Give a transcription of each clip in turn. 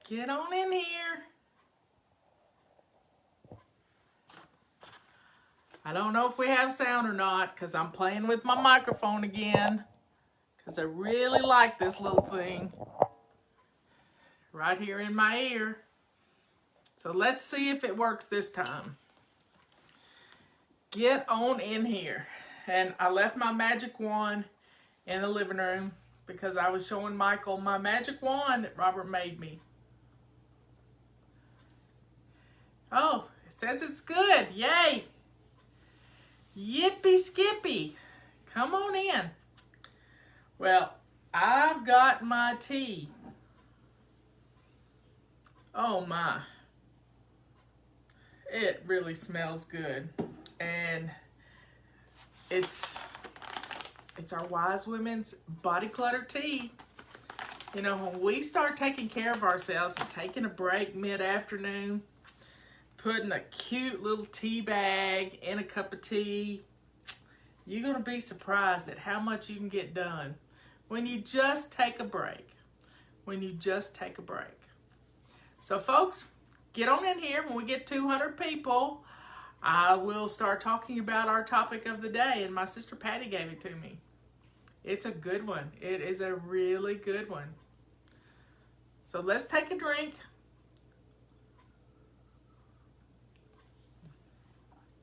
Get on in here. I don't know if we have sound or not because I'm playing with my microphone again because I really like this little thing right here in my ear. So let's see if it works this time. Get on in here. And I left my magic wand in the living room because I was showing Michael my magic wand that Robert made me. Oh, it says it's good. Yay. Yippee skippy. Come on in. Well, I've got my tea. Oh my. It really smells good. And it's our Wise Women's Body Clutter Tea. You know, when we start taking care of ourselves and taking a break mid-afternoon, putting a cute little tea bag in a cup of tea, you're going to be surprised at how much you can get done when you just take a break. When you just take a break. So folks, get on in here. When we get 200 people, I will start talking about our topic of the day, and my sister Patty gave it to me. It's a good one. It is a really good one. So let's take a drink.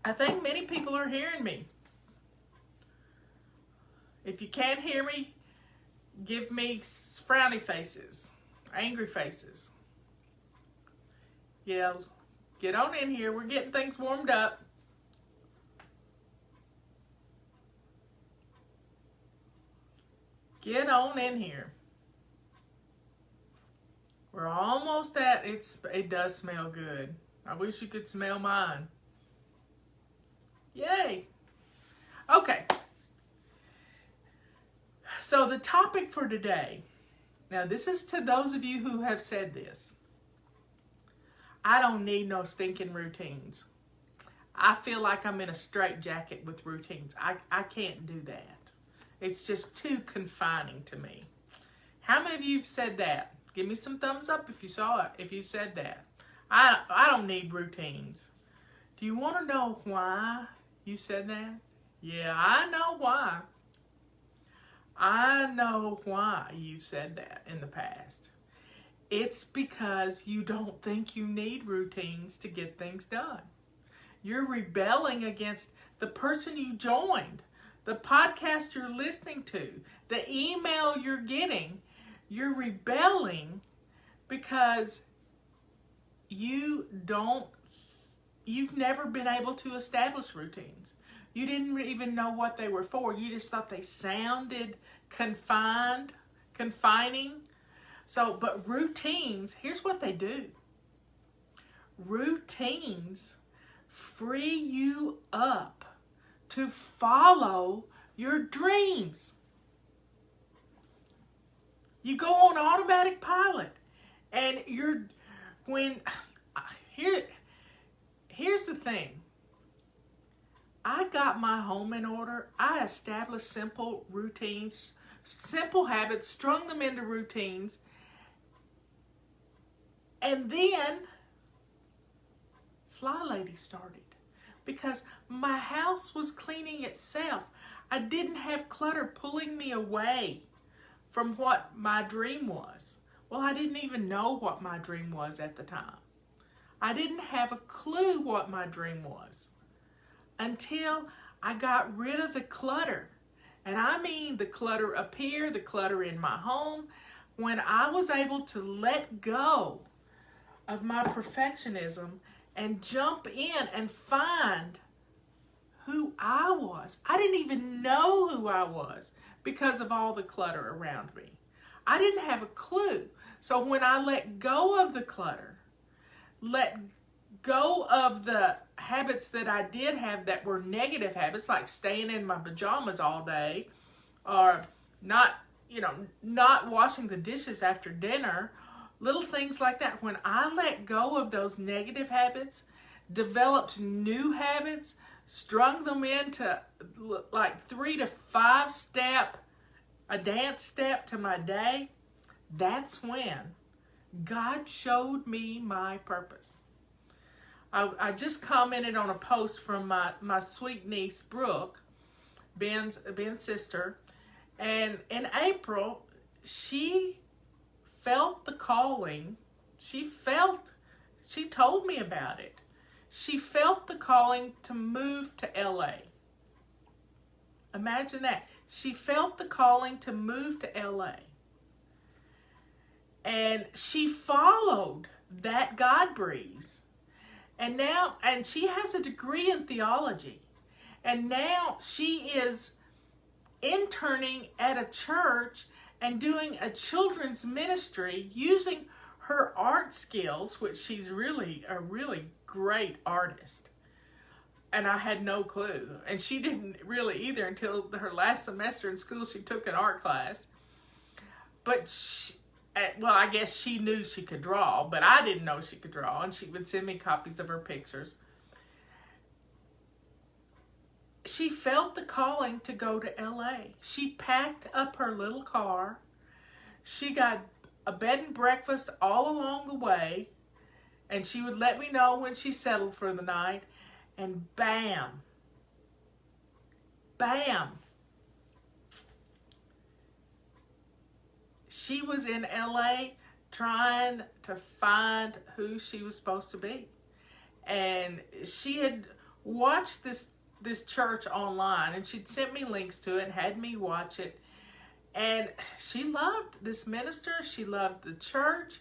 I think many people are hearing me. If you can't hear me, give me frowny faces, angry faces. Yeah, get on in here. We're getting things warmed up. Get on in here. We're almost at it does smell good. I wish you could smell mine. Yay. Okay. So the topic for today, now this is to those of you who have said this. I don't need no stinking routines. I feel like I'm in a straitjacket with routines. I can't do that. It's just too confining to me. How many of you have said that? Give me some thumbs up if you saw it, if you said that. I don't need routines. Do you want to know why you said that? Yeah, I know why. I know why you said that in the past. It's because you don't think you need routines to get things done. You're rebelling against the person you joined, the podcast you're listening to, the email you're getting. You're rebelling because you've never been able to establish routines. You didn't even know what they were for. You just thought they sounded confining. So, but routines, here's what they do. Routines free you up to follow your dreams. You go on automatic pilot, and here's the thing. I got my home in order. I established simple routines, simple habits, strung them into routines. And then Fly Lady started because my house was cleaning itself. I didn't have clutter pulling me away from what my dream was. Well, I didn't even know what my dream was at the time. I didn't have a clue what my dream was until I got rid of the clutter. And I mean the clutter up here, the clutter in my home. When I was able to let go of my perfectionism and jump in and find who I was. I didn't even know who I was because of all the clutter around me. I didn't have a clue. So when I let go of the clutter, let go of the habits that I did have that were negative habits, like staying in my pajamas all day, or not washing the dishes after dinner, little things like that. When I let go of those negative habits, developed new habits, strung them into like 3 to 5 step, a dance step to my day, that's when God showed me my purpose. I just commented on a post from my sweet niece, Brooke, Ben's sister. And in April, she felt the calling. She told me about it. She felt the calling to move to LA. Imagine that. She felt the calling to move to LA. And she followed that God breeze. And she has a degree in theology. And now she is interning at a church and doing a children's ministry using her art skills, which she's really a really great artist. And I had no clue. And she didn't really either until her last semester in school. She took an art class. But I guess she knew she could draw, but I didn't know she could draw. And she would send me copies of her pictures. She felt the calling to go to LA. She packed up her little car. She got a bed and breakfast all along the way. And she would let me know when she settled for the night. And bam. Bam. She was in LA trying to find who she was supposed to be. And she had watched this church online, and she'd sent me links to it and had me watch it. And she loved this minister. She loved the church.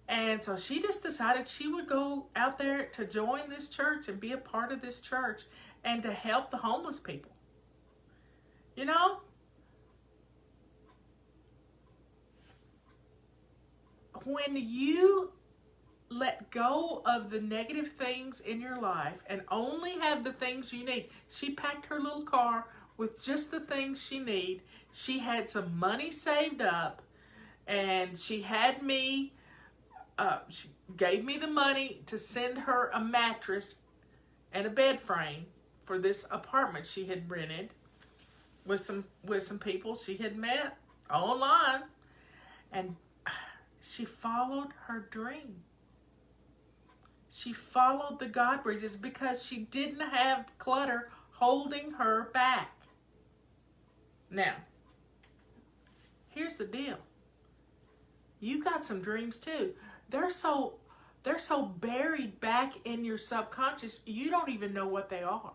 And so she just decided she would go out there to join this church and be a part of this church and to help the homeless people. You know? When you let go of the negative things in your life and only have the things you need. She packed her little car with just the things she needed. She had some money saved up, and she had me, she gave me the money to send her a mattress and a bed frame for this apartment she had rented with some people she had met online. And she followed her dream. She followed the God breezes because she didn't have clutter holding her back. Now, here's the deal. You got some dreams too. They're so buried back in your subconscious, you don't even know what they are.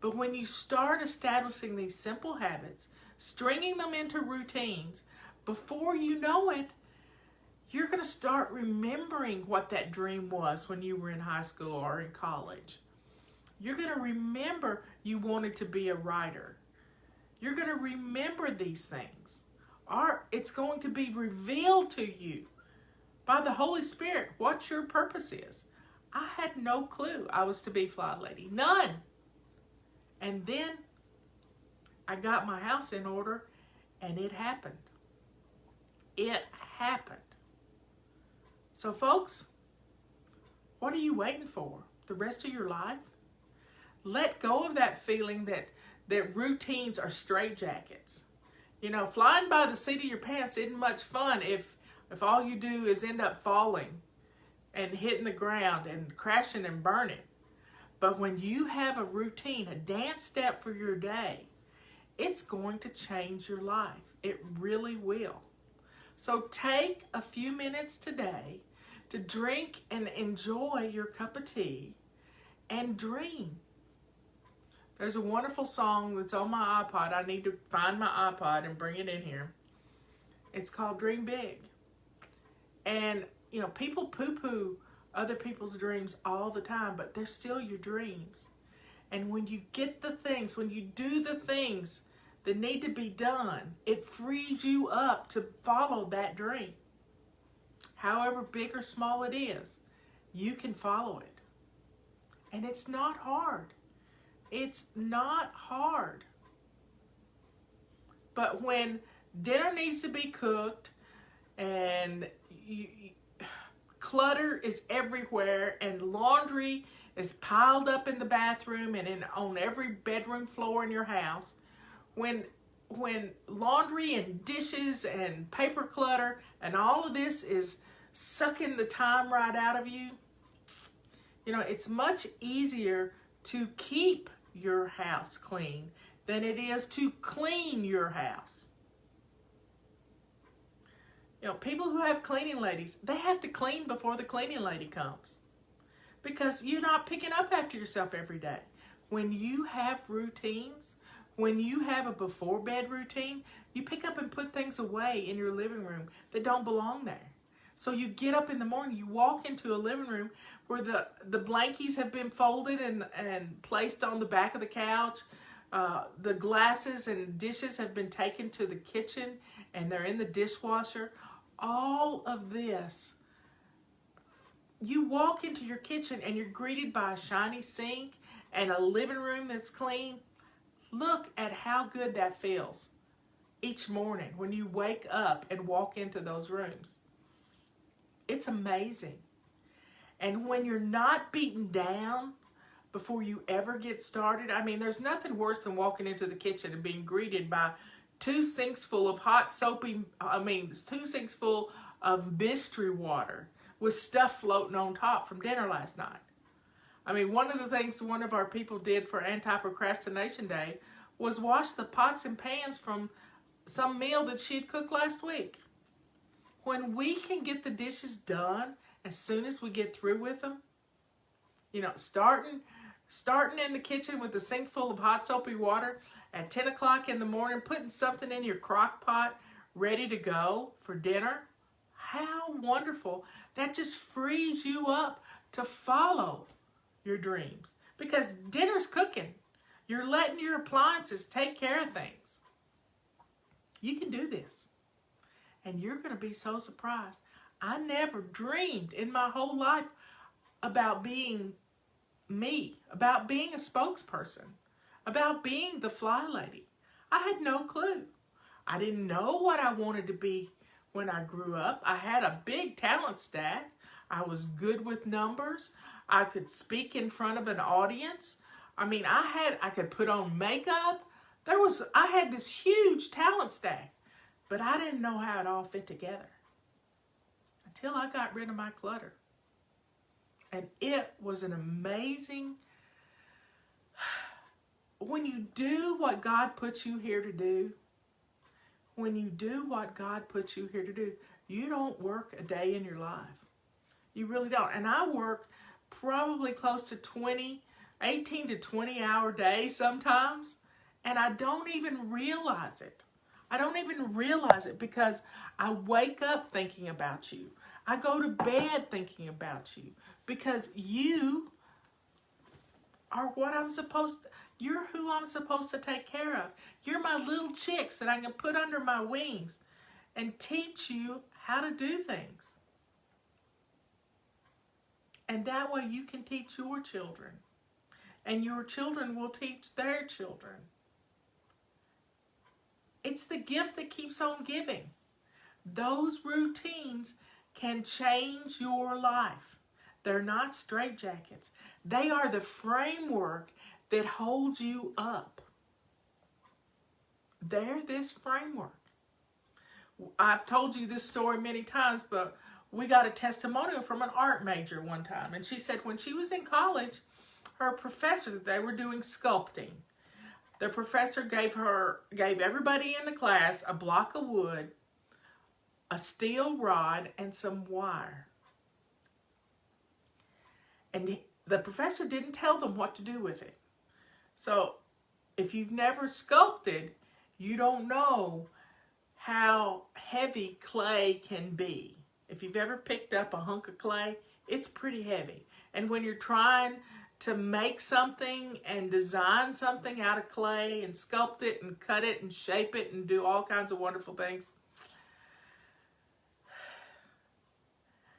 But when you start establishing these simple habits, stringing them into routines, before you know it, you're going to start remembering what that dream was when you were in high school or in college. You're going to remember you wanted to be a writer. You're going to remember these things. It's going to be revealed to you by the Holy Spirit what your purpose is. I had no clue I was to be Fly Lady. None. And then I got my house in order, and it happened. It happened. So folks, what are you waiting for? The rest of your life? Let go of that feeling that routines are straitjackets. You know, flying by the seat of your pants isn't much fun if all you do is end up falling and hitting the ground and crashing and burning. But when you have a routine, a dance step for your day, it's going to change your life. It really will. So take a few minutes today to drink and enjoy your cup of tea and dream. There's a wonderful song that's on my iPod. I need to find my iPod and bring it in here. It's called Dream Big. And, you know, people poo-poo other people's dreams all the time, but they're still your dreams. And when you get the things, when you do the things that need to be done, it frees you up to follow that dream. However big or small it is, you can follow it. And it's not hard. It's not hard. But when dinner needs to be cooked and clutter is everywhere and laundry is piled up in the bathroom and on every bedroom floor in your house, when laundry and dishes and paper clutter and all of this is sucking the time right out of you. You know, it's much easier to keep your house clean than it is to clean your house. You know, people who have cleaning ladies, they have to clean before the cleaning lady comes, because you're not picking up after yourself every day. When you have routines, when you have a before bed routine, you pick up and put things away in your living room that don't belong there. So you get up in the morning, you walk into a living room where the blankies have been folded and placed on the back of the couch. The glasses and dishes have been taken to the kitchen and they're in the dishwasher. All of this. You walk into your kitchen and you're greeted by a shiny sink and a living room that's clean. Look at how good that feels each morning when you wake up and walk into those rooms. It's amazing. And when you're not beaten down before you ever get started, I mean, there's nothing worse than walking into the kitchen and being greeted by two sinks full of two sinks full of mystery water with stuff floating on top from dinner last night. I mean, one of the things one of our people did for Anti-Procrastination Day was wash the pots and pans from some meal that she'd cooked last week. When we can get the dishes done as soon as we get through with them, you know, starting in the kitchen with a sink full of hot soapy water at 10 o'clock in the morning, putting something in your crock pot ready to go for dinner, how wonderful. That just frees you up to follow your dreams, because dinner's cooking. You're letting your appliances take care of things. You can do this. And you're going to be so surprised. I never dreamed in my whole life about being me, about being a spokesperson, about being the fly lady. I had no clue. I didn't know what I wanted to be when I grew up. I had a big talent stack. I was good with numbers. I could speak in front of an audience. I mean, I could put on makeup. I had this huge talent stack. But I didn't know how it all fit together until I got rid of my clutter. And it was an amazing... When you do what God puts you here to do, you don't work a day in your life. You really don't. And I work probably close to 18 to 20 hour days sometimes, and I don't even realize it. I don't even realize it because I wake up thinking about you. I go to bed thinking about you because you are you're who I'm supposed to take care of. You're my little chicks that I can put under my wings and teach you how to do things. And that way you can teach your children. And your children will teach their children. It's the gift that keeps on giving. Those routines can change your life. They're not straitjackets. They are the framework that holds you up. They're this framework. I've told you this story many times, but we got a testimonial from an art major one time. And she said when she was in college, her professor, they were doing sculpting. The professor gave everybody in the class a block of wood, a steel rod, and some wire. And the professor didn't tell them what to do with it. So if you've never sculpted, you don't know how heavy clay can be. If you've ever picked up a hunk of clay, it's pretty heavy. And when you're trying to make something and design something out of clay and sculpt it and cut it and shape it and do all kinds of wonderful things.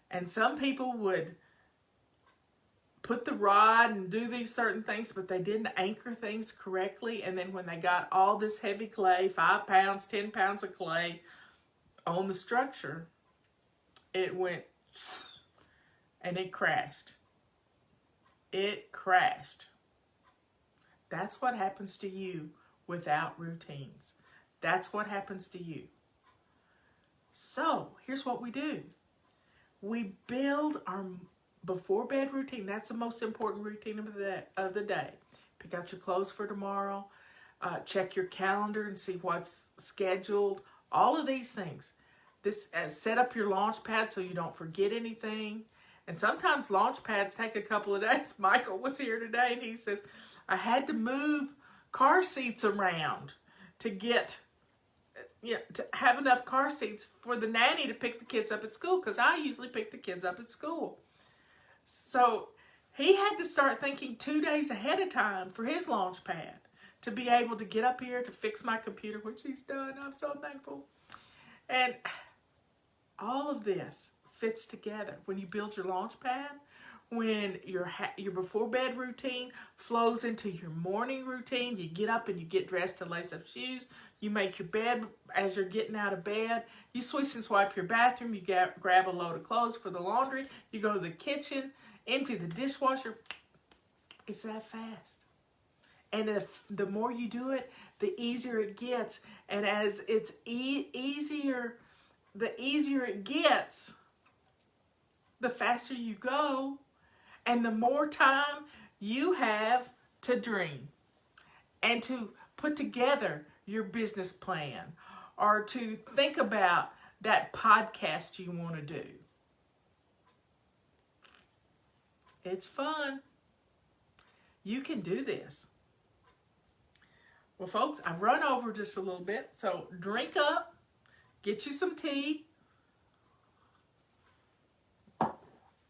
And some people would put the rod and do these certain things, but they didn't anchor things correctly. And then when they got all this heavy clay, 5 pounds, 10 pounds of clay on the structure, it went and it crashed. It crashed. That's what happens to you without routines. That's what happens to you. So, here's what we do. We build our before bed routine. That's the most important routine of the day. Pick out your clothes for tomorrow. Check your calendar and see what's scheduled. All of these things. This set up your launch pad so you don't forget anything. And sometimes launch pads take a couple of days. Michael was here today and he says, I had to move car seats around to get, to have enough car seats for the nanny to pick the kids up at school, because I usually pick the kids up at school. So he had to start thinking 2 days ahead of time for his launch pad to be able to get up here to fix my computer, which he's done. I'm so thankful. And all of this fits together when you build your launch pad, when your before bed routine flows into your morning routine. You get up and you get dressed to lace up shoes. You make your bed as you're getting out of bed. You swish and swipe your bathroom. You grab a load of clothes for the laundry. You go to the kitchen, empty the dishwasher. It's that fast. And the more you do it, the easier it gets. And as it's easier, the easier it gets, the faster you go, and the more time you have to dream and to put together your business plan or to think about that podcast you want to do. It's fun. You can do this. Well, folks, I've run over just a little bit, so drink up, get you some tea,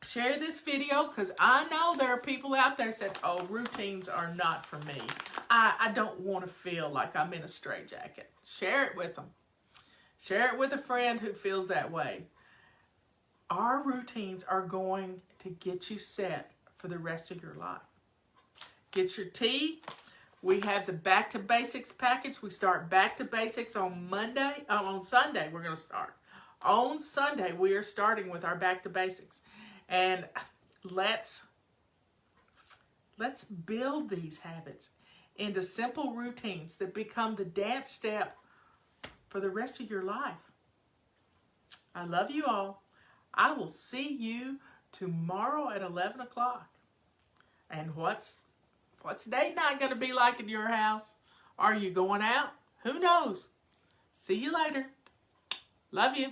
share this video, because I know there are people out there that said, oh, routines are not for me. I don't want to feel like I'm in a straitjacket. Share it with them. Share it with a friend who feels that way. Our routines are going to get you set for the rest of your life. Get your tea. We have the Back to Basics package. We start Back to Basics on Sunday. We're going to start. On Sunday, we are starting with our Back to Basics. And let's build these habits into simple routines that become the dance step for the rest of your life. I love you all. I will see you tomorrow at 11 o'clock. And what's date night going to be like in your house? Are you going out? Who knows? See you later. Love you.